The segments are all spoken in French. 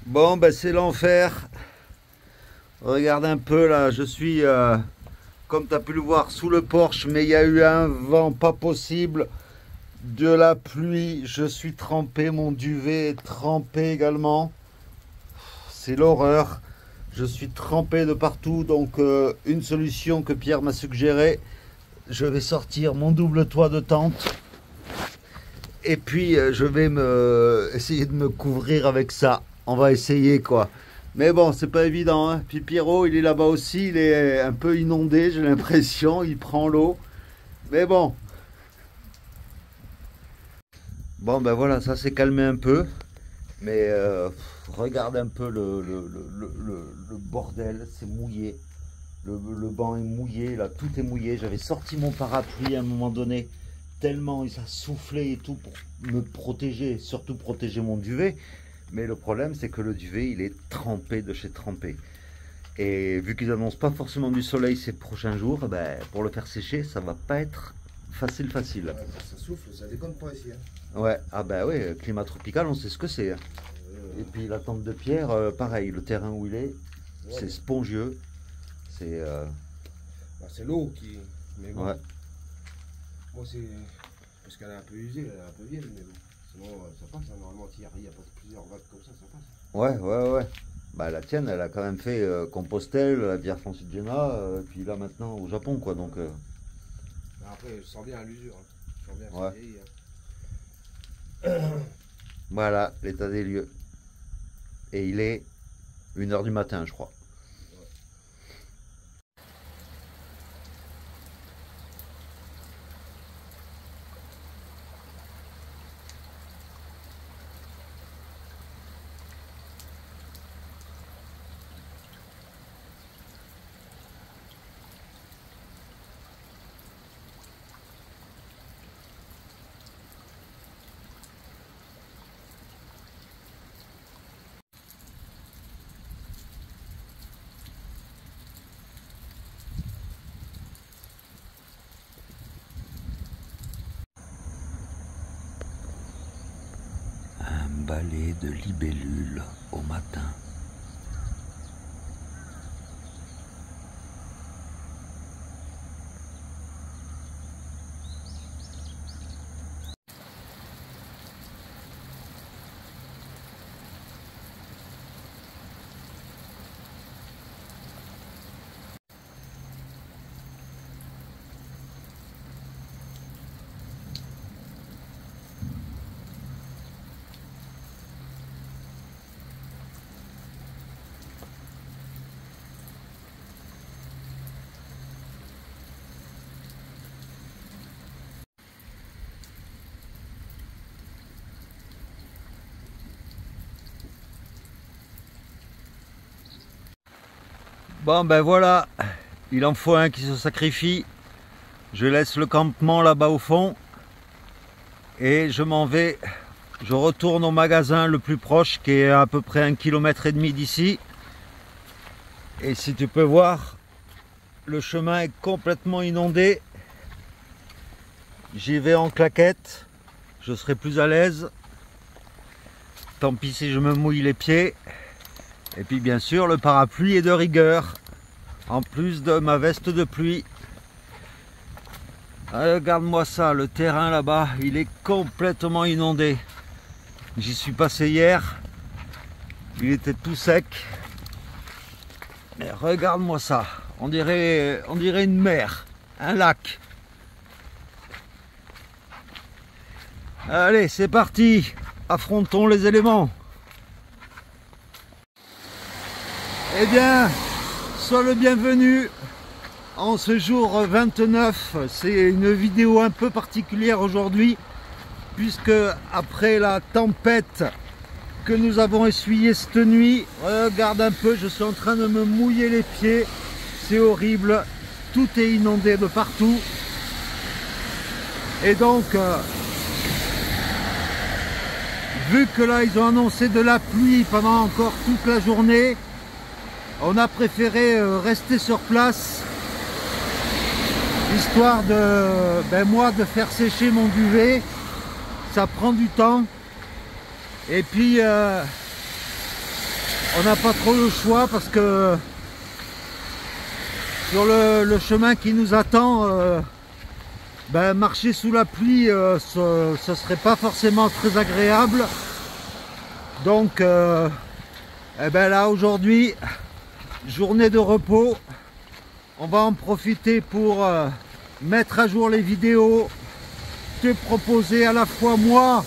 Bon, ben c'est l'enfer. Regarde un peu là, je suis, comme tu as pu le voir, sous le porche, mais il y a eu un vent pas possible, de la pluie, je suis trempé, mon duvet est trempé également. C'est l'horreur. Je suis trempé de partout, donc une solution que Pierre m'a suggérée, je vais sortir mon double toit de tente et puis je vais essayer de me couvrir avec ça. On va essayer quoi. Mais bon, c'est pas évident, hein. Puis Pierrot, il est là-bas aussi, il est un peu inondé, j'ai l'impression, il prend l'eau. Mais bon. Bon, ben voilà, ça s'est calmé un peu. Mais regarde un peu le bordel, c'est mouillé. Le banc est mouillé, là, tout est mouillé. J'avais sorti mon parapluie à un moment donné, tellement il a soufflé et tout pour me protéger, surtout protéger mon duvet. Mais le problème, c'est que le duvet, il est trempé de chez trempé. Et vu qu'ils annoncent pas forcément du soleil ces prochains jours, ben, pour le faire sécher, ça va pas être facile. Ouais, ça souffle, ça déconne pas ici. Hein. Ouais, ah ben oui, climat tropical, on sait ce que c'est. Hein. Et puis la tente de Pierre, pareil, le terrain où il est, Ouais, c'est spongieux. C'est bah, c'est l'eau qui. Mais bon, ouais. moi c'est. Parce qu'elle est un peu usée, elle est un peu vieille, mais bon. Sinon ça passe, hein. Normalement s'il y a pas plusieurs vagues comme ça passe. Ouais. Bah la tienne, elle a quand même fait Compostelle, la Via Francigena, puis là maintenant au Japon quoi. Donc Mais après, je sens bien à l'usure. Hein. Je sens bien que ouais. ça vieillit. Hein. Voilà l'état des lieux. Et il est 1h du matin, je crois. Un balai de libellules au matin. Bon ben voilà, il en faut un qui se sacrifie. Je laisse le campement là-bas au fond et je m'en vais. Je retourne au magasin le plus proche qui est à peu près 1,5 km d'ici. Et si tu peux voir, le chemin est complètement inondé. J'y vais en claquette, je serai plus à l'aise. Tant pis si je me mouille les pieds. Et puis bien sûr le parapluie est de rigueur, en plus de ma veste de pluie. Regarde-moi ça, le terrain là-bas, il est complètement inondé. J'y suis passé hier, il était tout sec. Mais regarde-moi ça, on dirait une mer, un lac. Allez, c'est parti, affrontons les éléments. Eh bien, sois le bienvenu en ce jour 29. C'est une vidéo un peu particulière aujourd'hui, puisque après la tempête que nous avons essuyée cette nuit, regarde un peu, je suis en train de me mouiller les pieds. C'est horrible, tout est inondé de partout. Et donc, vu que là ils ont annoncé de la pluie pendant encore toute la journée, on a préféré rester sur place, histoire de, moi, de faire sécher mon duvet. Ça prend du temps. Et puis, on n'a pas trop le choix parce que sur le chemin qui nous attend, ben, marcher sous la pluie, ce serait pas forcément très agréable. Donc, eh ben là aujourd'hui, journée de repos, on va en profiter pour mettre à jour les vidéos, te proposer à la fois moi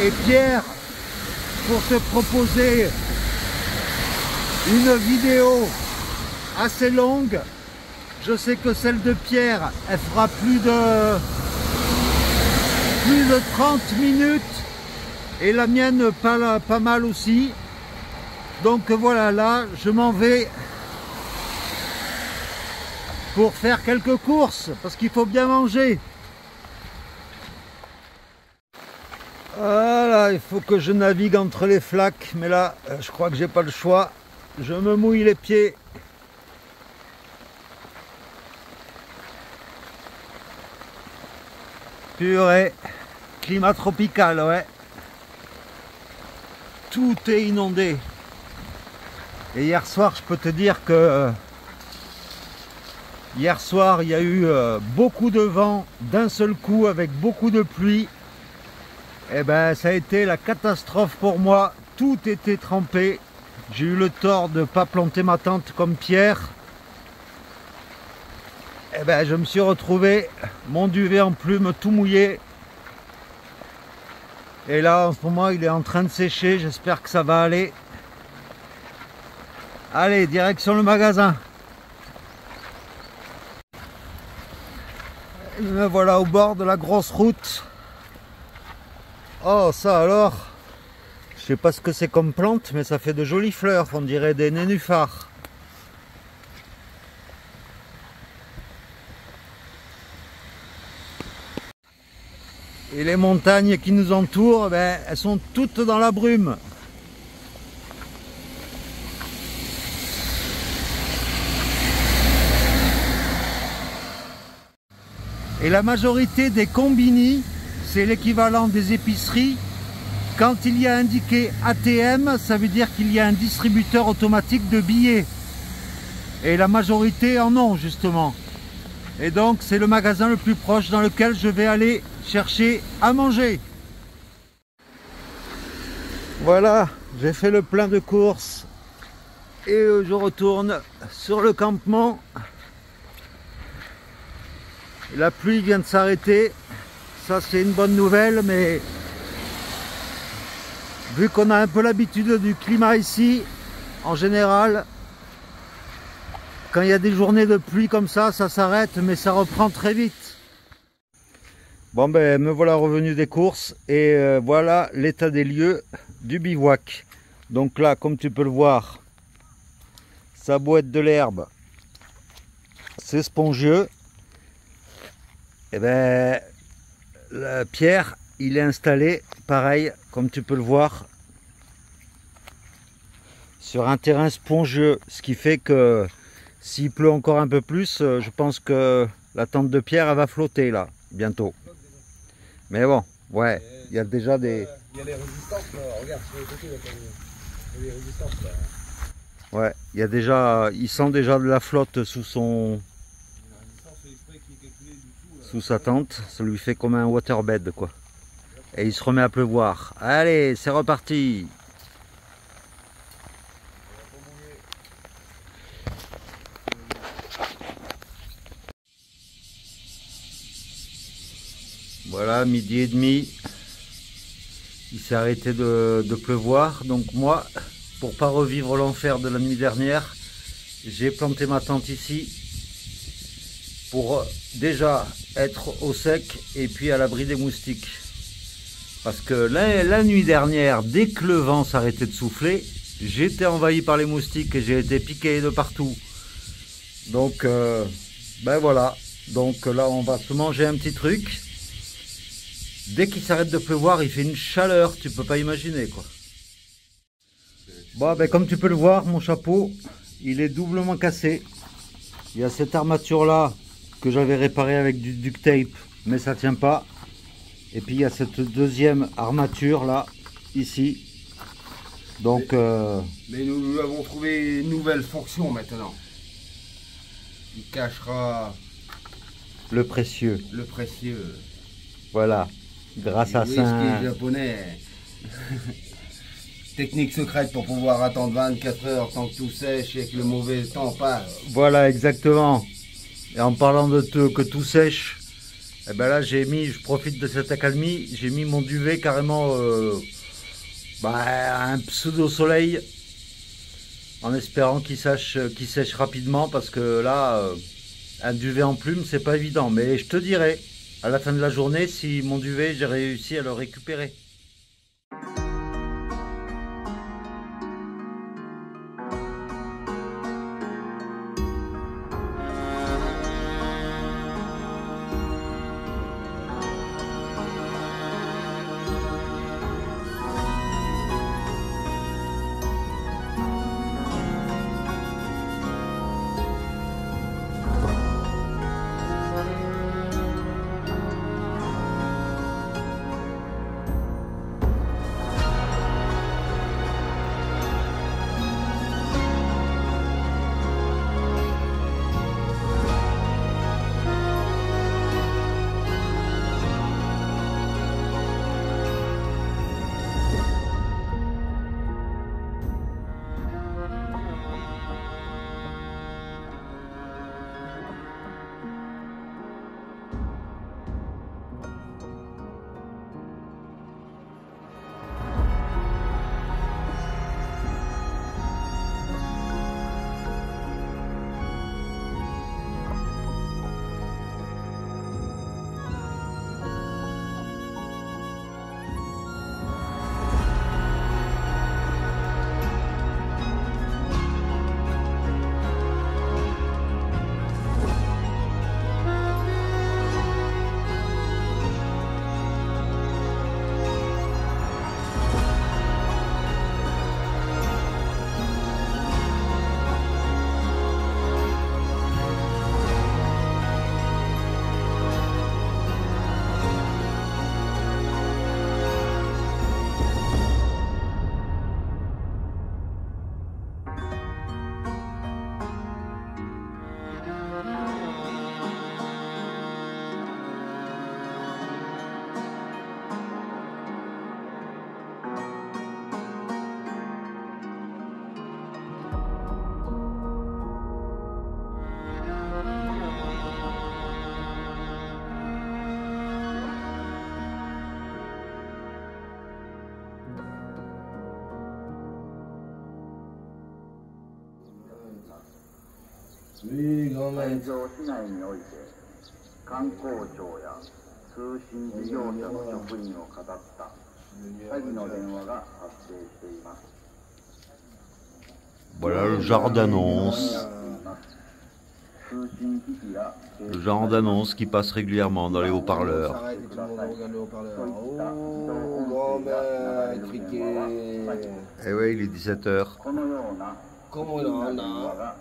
et Pierre pour te proposer une vidéo assez longue. Je sais que celle de Pierre, elle fera plus de 30 minutes et la mienne pas mal aussi. Donc voilà, là je m'en vais pour faire quelques courses parce qu'il faut bien manger. Voilà, il faut que je navigue entre les flaques, mais là je crois que j'ai pas le choix. Je me mouille les pieds. Purée, climat tropical, ouais. Tout est inondé. Et hier soir, je peux te dire que hier soir, il y a eu beaucoup de vent d'un seul coup avec beaucoup de pluie. Et ben, ça a été la catastrophe pour moi. Tout était trempé. J'ai eu le tort de ne pas planter ma tente comme Pierre. Et ben, je me suis retrouvé, mon duvet en plume tout mouillé. Et là, en ce moment, il est en train de sécher. J'espère que ça va aller. Allez, direction le magasin. Et me voilà au bord de la grosse route. Oh, ça alors, je sais pas ce que c'est comme plante, mais ça fait de jolies fleurs. On dirait des nénuphars. Et les montagnes qui nous entourent, ben, elles sont toutes dans la brume. Et la majorité des combini, c'est l'équivalent des épiceries. Quand il y a indiqué ATM, ça veut dire qu'il y a un distributeur automatique de billets. Et la majorité en ont justement. Et donc c'est le magasin le plus proche dans lequel je vais aller chercher à manger. Voilà, j'ai fait le plein de courses et je retourne sur le campement. La pluie vient de s'arrêter, ça c'est une bonne nouvelle, mais vu qu'on a un peu l'habitude du climat ici, en général, quand il y a des journées de pluie comme ça s'arrête, mais ça reprend très vite. Bon ben, me voilà revenu des courses et voilà l'état des lieux du bivouac. Donc là, comme tu peux le voir, ça boite de l'herbe, c'est spongieux. Et ben, Pierre, il est installé, pareil, comme tu peux le voir, sur un terrain spongieux, ce qui fait que s'il pleut encore un peu plus, je pense que la tente de Pierre, elle va flotter là, bientôt. Mais bon, ouais, il y a déjà des... Il y a les résistances, là. Regarde sur les côtés, là, il y a les résistances, là. Ouais, il y a déjà, il sent déjà de la flotte sous son... sous sa tente, ça lui fait comme un waterbed, quoi. Et il se remet à pleuvoir. Allez, c'est reparti. Voilà, midi et demi. Il s'est arrêté de pleuvoir. Donc moi, pour pas revivre l'enfer de la nuit dernière, j'ai planté ma tente ici pour déjà être au sec et puis à l'abri des moustiques. Parce que la nuit dernière, dès que le vent s'arrêtait de souffler, j'étais envahi par les moustiques et j'ai été piqué de partout. Donc, ben voilà. Donc là, on va se manger un petit truc. Dès qu'il s'arrête de pleuvoir, il fait une chaleur, tu peux pas imaginer, quoi. Bon, ben comme tu peux le voir, mon chapeau, il est doublement cassé. Il y a cette armature là que j'avais réparée avec du duct tape, mais ça tient pas. Et puis il y a cette deuxième armature là, ici, Donc, Mais nous avons trouvé une nouvelle fonction maintenant. Qui cachera le précieux. le précieux. Voilà. Grâce à Du ça. whisky japonais. Technique secrète pour pouvoir attendre 24 heures tant que tout sèche et que le mauvais temps passe. Voilà, exactement. Et en parlant de que tout sèche, eh ben là, je profite de cette accalmie, j'ai mis mon duvet carrément à un pseudo soleil, en espérant qu'il sèche rapidement, parce que là, un duvet en plume, c'est pas évident. Mais je te dirai à la fin de la journée si mon duvet, j'ai réussi à le récupérer. Oui, grand-mère. 会場市内において観光庁や通信事業者の職員をかたった詐欺の電話が発生しています。 Voilà le genre d'annonce. Le genre d'annonce qui passe régulièrement dans les haut-parleurs. S'arrête et tout le monde regarde le haut-parleur. Oh, grand-mère, criquet. Eh oui, il est 17h. Comment il en a?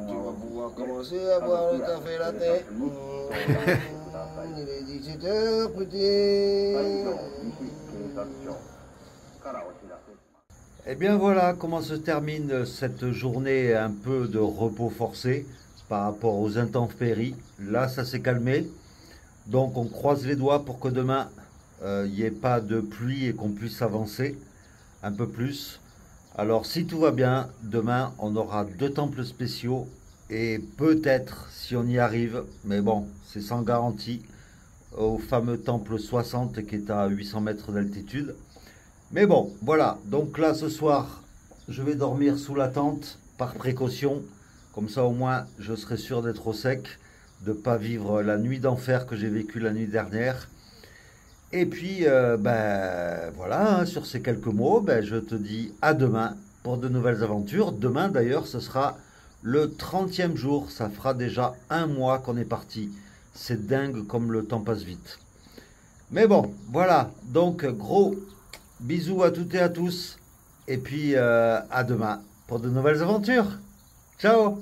Tu vas pouvoir commencer à boire le café latte. Il est 17h, petit. Eh bien voilà comment se termine cette journée un peu de repos forcé par rapport aux intempéries. Là, ça s'est calmé. Donc on croise les doigts pour que demain, il n'y ait pas de pluie et qu'on puisse avancer un peu plus. Alors si tout va bien, demain on aura 2 temples spéciaux et peut-être si on y arrive, mais bon, c'est sans garantie, au fameux temple 60 qui est à 800 mètres d'altitude. Mais bon, voilà, donc là ce soir, je vais dormir sous la tente par précaution, comme ça au moins je serai sûr d'être au sec, de ne pas vivre la nuit d'enfer que j'ai vécue la nuit dernière. Et puis, voilà, hein, sur ces quelques mots, je te dis à demain pour de nouvelles aventures. Demain d'ailleurs, ce sera le 30e jour, ça fera déjà 1 mois qu'on est parti. C'est dingue comme le temps passe vite. Mais bon, voilà, donc gros bisous à toutes et à tous. Et puis à demain pour de nouvelles aventures. Ciao!